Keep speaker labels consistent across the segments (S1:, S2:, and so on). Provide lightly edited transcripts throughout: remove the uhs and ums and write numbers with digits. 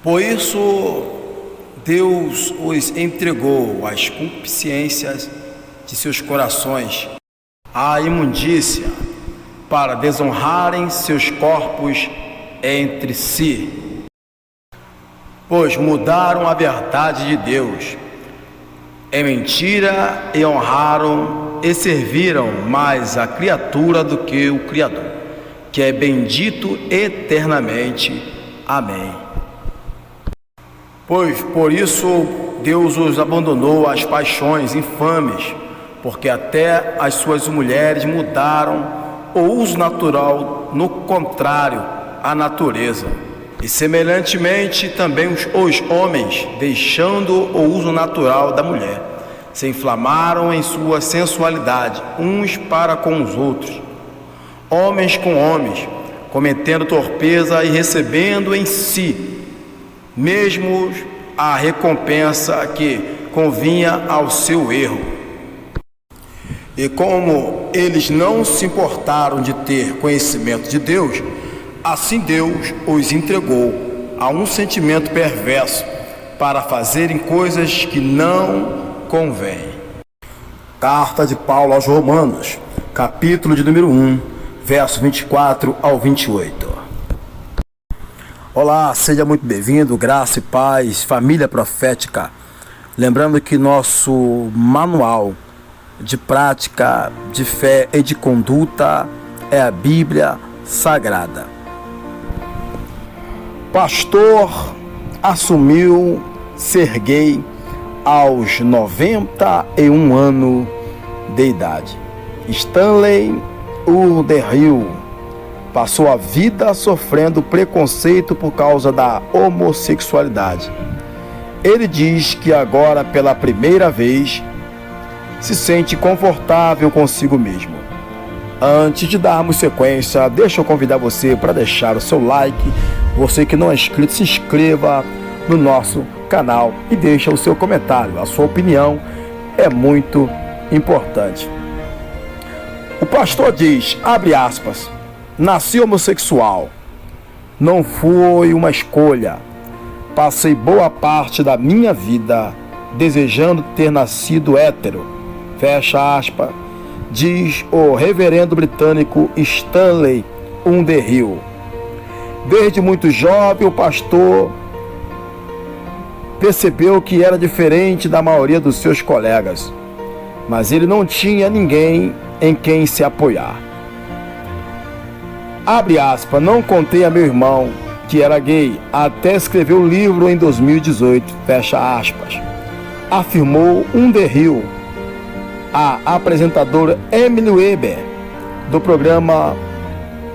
S1: Por isso, Deus os entregou às concupiscências de seus corações, à imundícia, para desonrarem seus corpos entre si, pois mudaram a verdade de Deus em mentira e honraram e serviram mais a criatura do que o Criador, que é bendito eternamente. Amém. Pois por isso Deus os abandonou às paixões infames, porque até as suas mulheres mudaram o uso natural, no contrário à natureza. E semelhantemente também os homens, deixando o uso natural da mulher, se inflamaram em sua sensualidade, uns para com os outros, homens com homens, cometendo torpeza e recebendo em si mesmo a recompensa que convinha ao seu erro. E como eles não se importaram de ter conhecimento de Deus, assim Deus os entregou a um sentimento perverso para fazerem coisas que não convêm. Carta de Paulo aos Romanos, capítulo de número 1, verso 24 ao 28. Olá, seja muito bem-vindo, graça e paz, família profética. Lembrando que nosso manual de prática, de fé e de conduta é a Bíblia Sagrada. Pastor assumiu ser gay aos 91 anos de idade. Stanley Underhill passou a vida sofrendo preconceito por causa da homossexualidade. Ele diz que agora, pela primeira vez, se sente confortável consigo mesmo. Antes de darmos sequência, deixa eu convidar você para deixar o seu like. Você que não é inscrito, se inscreva no nosso canal e deixa o seu comentário. A sua opinião é muito importante. O pastor diz, abre aspas, nasci homossexual. Não foi uma escolha. Passei boa parte da minha vida desejando ter nascido hétero. Fecha aspas, diz o reverendo britânico Stanley Underhill. Desde muito jovem, o pastor percebeu que era diferente da maioria dos seus colegas, mas ele não tinha ninguém em quem se apoiar. Abre aspas, não contei a meu irmão que era gay até escrever o livro em 2018, fecha aspas, afirmou Underhill. A apresentadora Emily Weber, do programa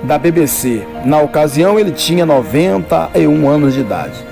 S1: da BBC. Na ocasião, ele tinha 91 anos de idade.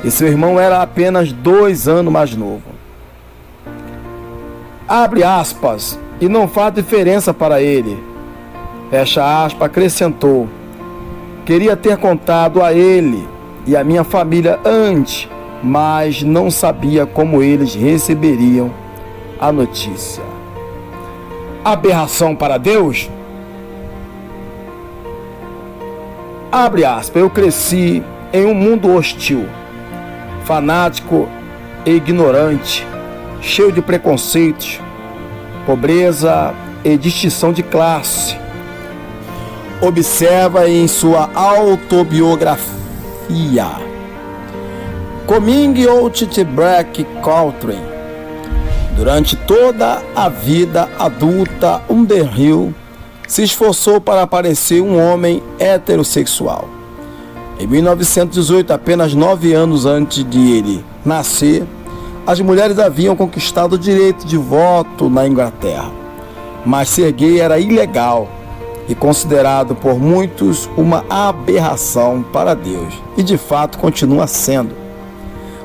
S1: E seu irmão era apenas 2 anos mais novo. Abre aspas, e não faz diferença para ele. Fecha aspas, acrescentou. Queria ter contado a ele e a minha família antes, mas não sabia como eles receberiam a notícia. Aberração para Deus? Abre aspas, eu cresci em um mundo hostil, fanático e ignorante, cheio de preconceitos, pobreza e distinção de classe. Observa em sua autobiografia. Coming Out to Black Country. Durante toda a vida adulta, Underhill se esforçou para parecer um homem heterossexual. Em 1918, apenas 9 anos antes de ele nascer, as mulheres haviam conquistado o direito de voto na Inglaterra. Mas ser gay era ilegal e considerado por muitos uma aberração para Deus. E de fato continua sendo.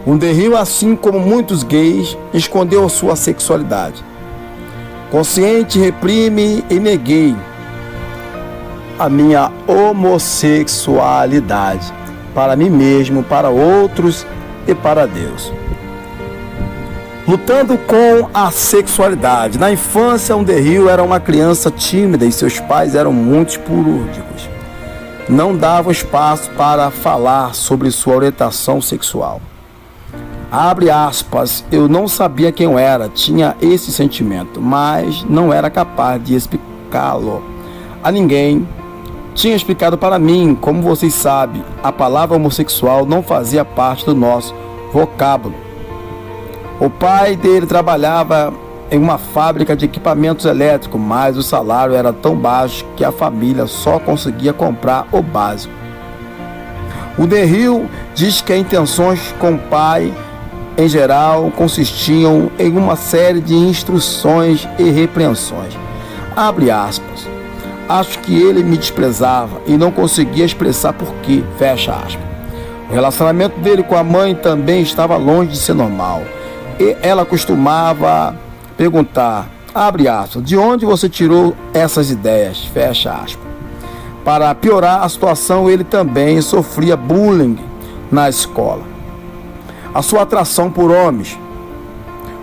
S1: Underhill, assim como muitos gays, escondeu sua sexualidade. Consciente, reprime e neguei a minha homossexualidade para mim mesmo, para outros e para Deus. Lutando com a sexualidade. Na infância, Underhill era uma criança tímida e seus pais eram muito cirúrgicos. não davam espaço para falar sobre sua orientação sexual. Abre aspas, eu não sabia quem eu era, tinha esse sentimento, mas não era capaz de explicá-lo a ninguém. Tinha explicado para mim, como vocês sabem, a palavra homossexual não fazia parte do nosso vocábulo. O pai dele trabalhava em uma fábrica de equipamentos elétricos, mas o salário era tão baixo que a família só conseguia comprar o básico. O DeRhill diz que as intenções com o pai, em geral, consistiam em uma série de instruções e repreensões. Abre aspas. Acho que ele me desprezava e não conseguia expressar porquê. Fecha aspas. O relacionamento dele com a mãe também estava longe de ser normal. E ela costumava perguntar, abre aspas, de onde você tirou essas ideias? Fecha aspas. Para piorar a situação, ele também sofria bullying na escola. A sua atração por homens.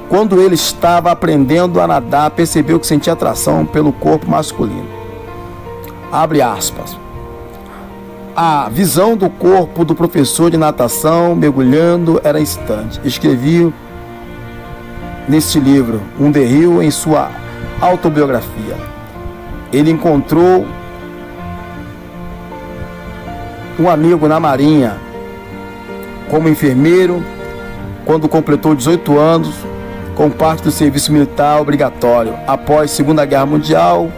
S1: Quando ele estava aprendendo a nadar, percebeu que sentia atração pelo corpo masculino. Abre aspas. A visão do corpo do professor de natação mergulhando era instante. Escrevi neste livro, um DeRhill, em sua autobiografia. Ele encontrou um amigo na Marinha como enfermeiro quando completou 18 anos, com parte do serviço militar obrigatório. Após a Segunda Guerra Mundial,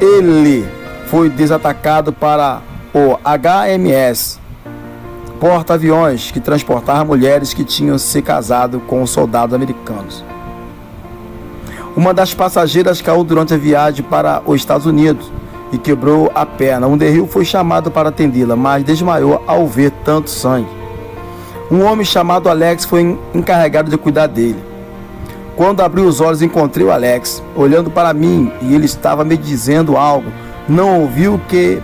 S1: ele foi desatacado para o HMS, porta-aviões que transportava mulheres que tinham se casado com soldados americanos. Uma das passageiras caiu durante a viagem para os Estados Unidos e quebrou a perna. Um DeRhill foi chamado para atendê-la, mas desmaiou ao ver tanto sangue. Um homem chamado Alex foi encarregado de cuidar dele. Quando abri os olhos, encontrei o Alex olhando para mim e ele estava me dizendo algo. Não ouvi o que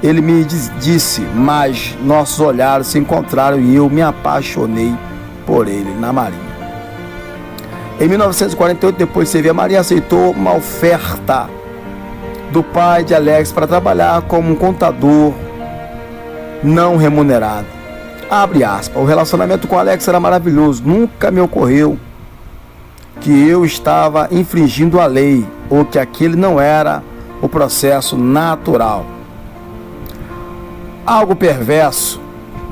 S1: ele me disse, mas nossos olhares se encontraram e eu me apaixonei por ele na Marinha. Em 1948, depois de servir, a Marinha aceitou uma oferta do pai de Alex para trabalhar como um contador não remunerado. Abre aspas, o relacionamento com Alex era maravilhoso, nunca me ocorreu que eu estava infringindo a lei ou que aquele não era o processo natural. Algo perverso,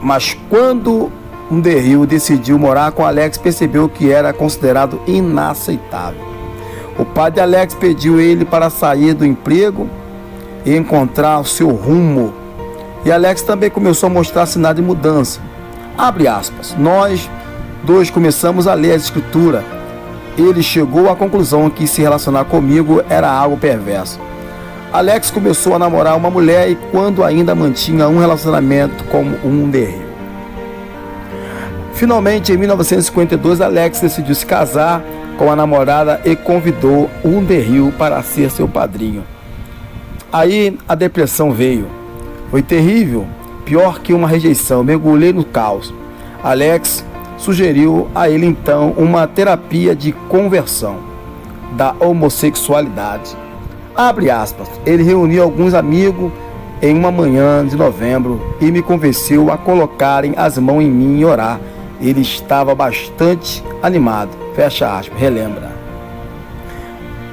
S1: mas quando um DeRhill decidiu morar com Alex, percebeu que era considerado inaceitável. O pai de Alex pediu ele para sair do emprego e encontrar o seu rumo. E Alex também começou a mostrar sinais de mudança. Abre aspas. Nós dois começamos a ler a escritura. Ele chegou à conclusão que se relacionar comigo era algo perverso. Alex começou a namorar uma mulher e quando ainda mantinha um relacionamento com um DeRhill. Finalmente, em 1952, Alex decidiu se casar com a namorada e convidou um DeRhill para ser seu padrinho. Aí a depressão veio. Foi terrível, pior que uma rejeição. Mergulhei no caos. Alex sugeriu a ele então uma terapia de conversão da homossexualidade. Abre aspas, ele reuniu alguns amigos em uma manhã de novembro e me convenceu a colocarem as mãos em mim e orar. Ele estava bastante animado. Fecha aspas, relembra.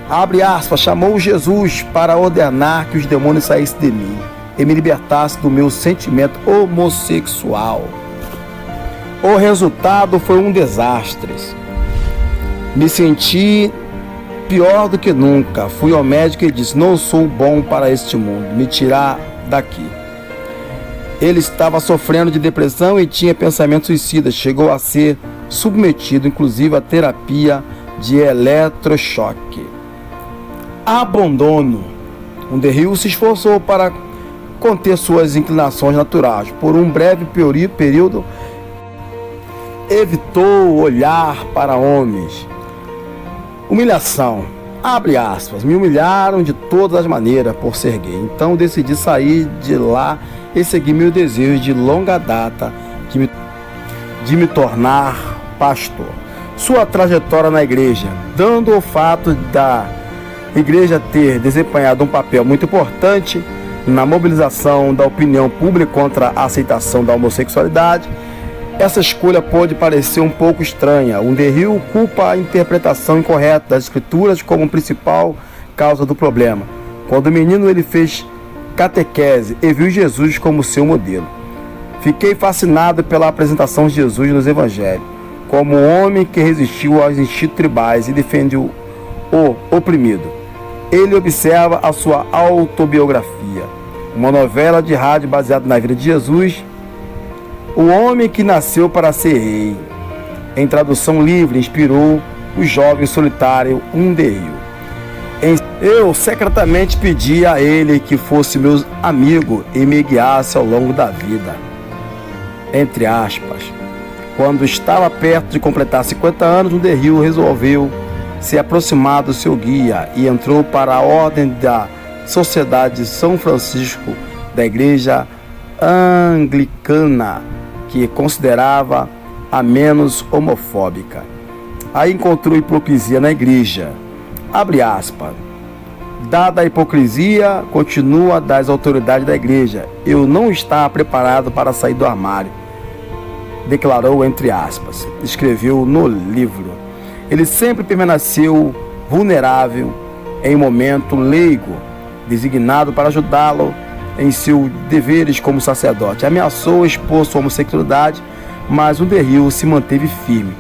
S1: Abre aspas, chamou Jesus para ordenar que os demônios saíssem de mim e me libertassem do meu sentimento homossexual. O resultado foi um desastre. Me senti pior do que nunca. Fui ao médico e disse, não sou bom para este mundo, me tirar daqui. Ele estava sofrendo de depressão e tinha pensamentos suicidas. Chegou a ser submetido, inclusive, à terapia de eletrochoque. Abandono. Um DeRhill se esforçou para conter suas inclinações naturais. Por um breve período, evitou olhar para homens. Humilhação. Abre aspas. Me humilharam de todas as maneiras por ser gay. Então decidi sair de lá e seguir meu desejo de longa data de me tornar pastor. Sua trajetória na igreja, dando o fato da igreja ter desempenhado um papel muito importante na mobilização da opinião pública contra a aceitação da homossexualidade. Essa escolha pode parecer um pouco estranha. Underhill culpa a interpretação incorreta das escrituras como principal causa do problema. Quando menino, ele fez catequese e viu Jesus como seu modelo. Fiquei fascinado pela apresentação de Jesus nos evangelhos, como um homem que resistiu aos instintos tribais e defendeu o oprimido. Ele observa a sua autobiografia, uma novela de rádio baseada na vida de Jesus, o homem que nasceu para ser rei. Em tradução livre, inspirou o jovem solitário Underhill. Eu secretamente pedi a ele que fosse meu amigo e me guiasse ao longo da vida. Entre aspas. Quando estava perto de completar 50 anos, Underhill resolveu se aproximar do seu guia e entrou para a Ordem da Sociedade de São Francisco da Igreja Anglicana, que considerava a menos homofóbica. Aí encontrou hipocrisia na igreja. Abre aspas. Dada a hipocrisia, continua das autoridades da igreja, eu não estava preparado para sair do armário, declarou entre aspas. Escreveu no livro. Ele sempre permaneceu vulnerável em momento leigo, designado para ajudá-lo em seus deveres como sacerdote. Ameaçou expor sua homossexualidade, mas Underhill se manteve firme.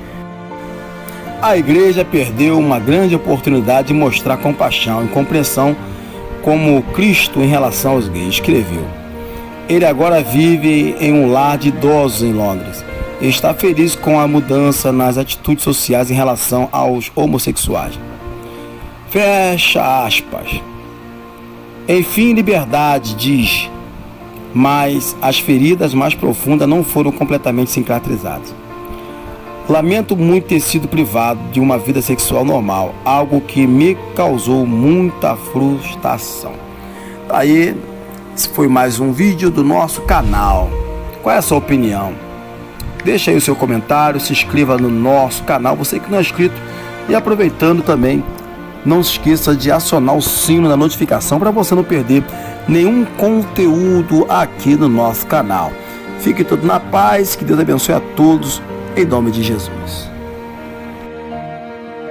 S1: A igreja perdeu uma grande oportunidade de mostrar compaixão e compreensão como Cristo em relação aos gays, escreveu. Ele agora vive em um lar de idosos em Londres e está feliz com a mudança nas atitudes sociais em relação aos homossexuais. Fecha aspas. Enfim, liberdade, diz, mas as feridas mais profundas não foram completamente cicatrizadas. Lamento muito ter sido privado de uma vida sexual normal, algo que me causou muita frustração. Aí, esse foi mais um vídeo do nosso canal. Qual é a sua opinião? Deixa aí o seu comentário, se inscreva no nosso canal, você que não é inscrito. E aproveitando também, não se esqueça de acionar o sino da notificação para você não perder nenhum conteúdo aqui no nosso canal. Fique tudo na paz, que Deus abençoe a todos, em nome de Jesus.